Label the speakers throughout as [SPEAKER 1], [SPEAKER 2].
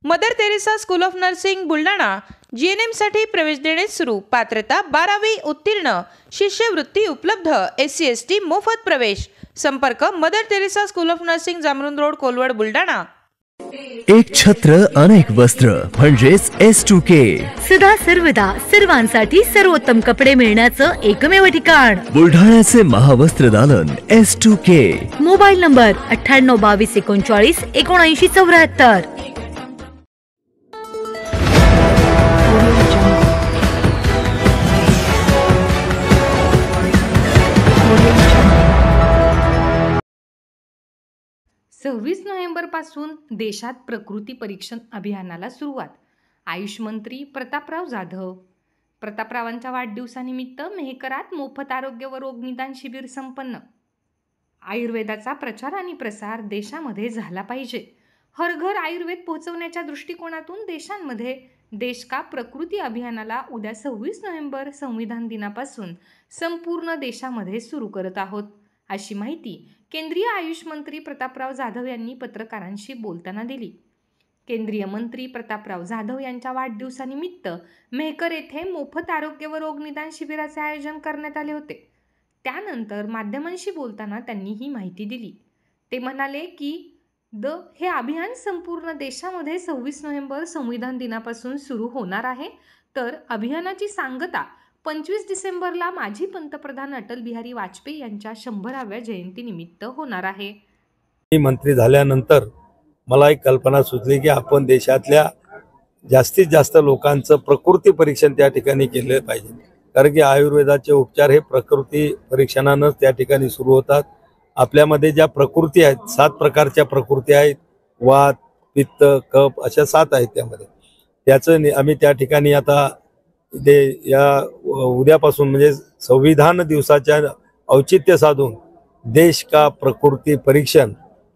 [SPEAKER 1] Mother Teresa school of Nursing Buldhana GNM साठी प्रवेश देणे सुरू। पात्रता 12वी उत्तीर्ण, शिष्यवृत्ती उपलब्ध, SC ST मोफत प्रवेश। संपर्क Mother Teresa school of nursing, Jamrun road, Kolwad, Buldhana.
[SPEAKER 2] एक छत्र अनेक वस्त्र म्हणजेच S2K।
[SPEAKER 3] सदा सर्वदा सर्वांसाठी सर्वोत्तम कपडे मिळण्याचं एकमेव ठिकाण
[SPEAKER 2] बुलढाण्याचे महावस्त्र दालन S2K।
[SPEAKER 3] Mobile number 98 22 39 79 74।
[SPEAKER 4] सव्वीस नोव्हेंबर पासून देशात प्रकृती परीक्षण अभियानाला सुरुवात। आयुष मंत्री प्रतापराव जाधव। प्रतापरावांच्या वाढदिवसानिमित्त मेहकरात मोफत आरोग्य व रोग निदान शिबिर संपन्न। आयुर्वेदाचा प्रचार आणि प्रसार देशामध्ये झाला पाहिजे। हर घर आयुर्वेद पोहोचवण्याच्या दृष्टिकोनातून देशांमध्ये देश का प्रकृती अभियानाला उद्या 26 नोव्हेंबर संविधान दिनापासून संपूर्ण देशामध्ये सुरू करत आहोत, अशी माहिती केंद्रीय आयुष मंत्री प्रतापराव जाधव यांनी पत्रकारांशी बोलताना दिली। केंद्रीय मंत्री प्रतापराव जाधव यांच्या वाढदिवसानिमित्त मेहकर येथे मोफत आरोग्य व रोग निदान शिबिराचे आयोजन करण्यात आले होते। त्यानंतर माध्यमांशी बोलताना त्यांनी ही माहिती दिली। ते म्हणाले की हे अभियान संपूर्ण देशामध्ये 26 नोव्हेंबर संविधान दिनापासून सुरू होणार आहे। तर अभियानाची सांगता 25 डिसेंबरला माजी पंतप्रधान अटल बिहारी वाजपेयी यांच्या 100व्या जयंतीनिमित्त होणार आहे।
[SPEAKER 5] मी मंत्री झाल्यानंतर मला एक कल्पना सुचली की आपण देशातल्या जास्तीत जास्त लोकांचं प्रकृती परीक्षण त्या ठिकाणी केले पाहिजे, कारण की आयुर्वेदाचे उपचार हे प्रकृती परीक्षणानंच त्या ठिकाणी सुरू होतात। आपल्यामध्ये ज्या प्रकृती आहेत, 7 प्रकारच्या प्रकृती आहेत, वात, पित्त, कफ अशा 7 आहेत। त्यामध्ये त्याचं आम्ही त्या ठिकाणी आता या उद्यापासून म्हणजे संविधान दिवसाच्या औचित्य साधून देश का प्रकृती परीक्षण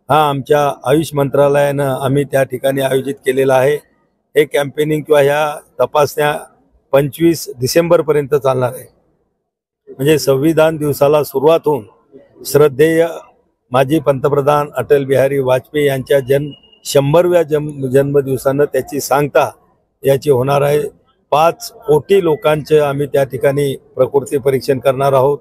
[SPEAKER 5] हा आमच्या आयुष मंत्रालयानं आम्ही त्या ठिकाणी आयोजित केलेला आहे। हे कॅम्पेनिंग किंवा ह्या तपासण्या 25 डिसेंबरपर्यंत चालणार आहे। म्हणजे संविधान दिवसाला सुरुवात होऊन श्रद्धेय माजी पंतप्रधान अटल बिहारी वाजपेयी यांच्या 100व्या जन्मदिवसानं त्याची सांगता याची होणार आहे। 5 कोटी लोकांचे आम्ही त्या ठिकाणी प्रकृती परीक्षण करणार आहोत।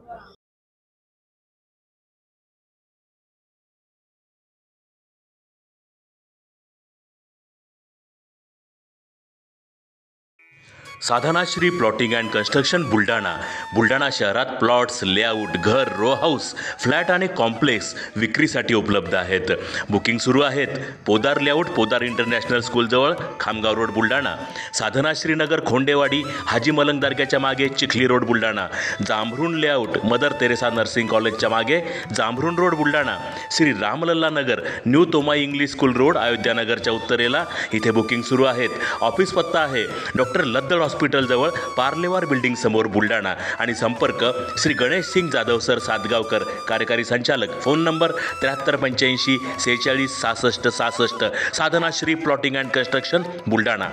[SPEAKER 6] Sadhanashri plotting and construction Buldhana शहरात प्लॉट्स, लेआउट, घर, रो हाऊस, फ्लॅट आणि कॉम्प्लेक्स विक्रीसाठी उपलब्ध आहेत। बुकिंग सुरू आहेत। पोदार लेआउट, पोदार इंटरनॅशनल स्कूलजवळ, खामगाव रोड, बुलढाणा। साधनाश्री नगर, खोंडेवाडी, हाजी मलंग दर्ग्याच्या मागे, Chikhli road, Buldhana. Jambhrun layout, Mother Teresa nursing कॉलेजच्या मागे, Jambhrun road, Buldhana. Shri Ramlalla Nagar, new Tomai English school road, अयोध्यानगरच्या उत्तरेला, इथे बुकिंग सुरू आहेत। ऑफिस पत्ता आहे डॉक्टर लद्दड हॉस्पिटल जवळ, पार्लेवार बिल्डिंग समोर, बुलढाणा। आणि संपर्क श्री गणेश सिंग जाधव सर सातगावकर, कार्यकारी संचालक। Phone number 7385 46 66 66। Sadhanashri plotting and construction Buldhana.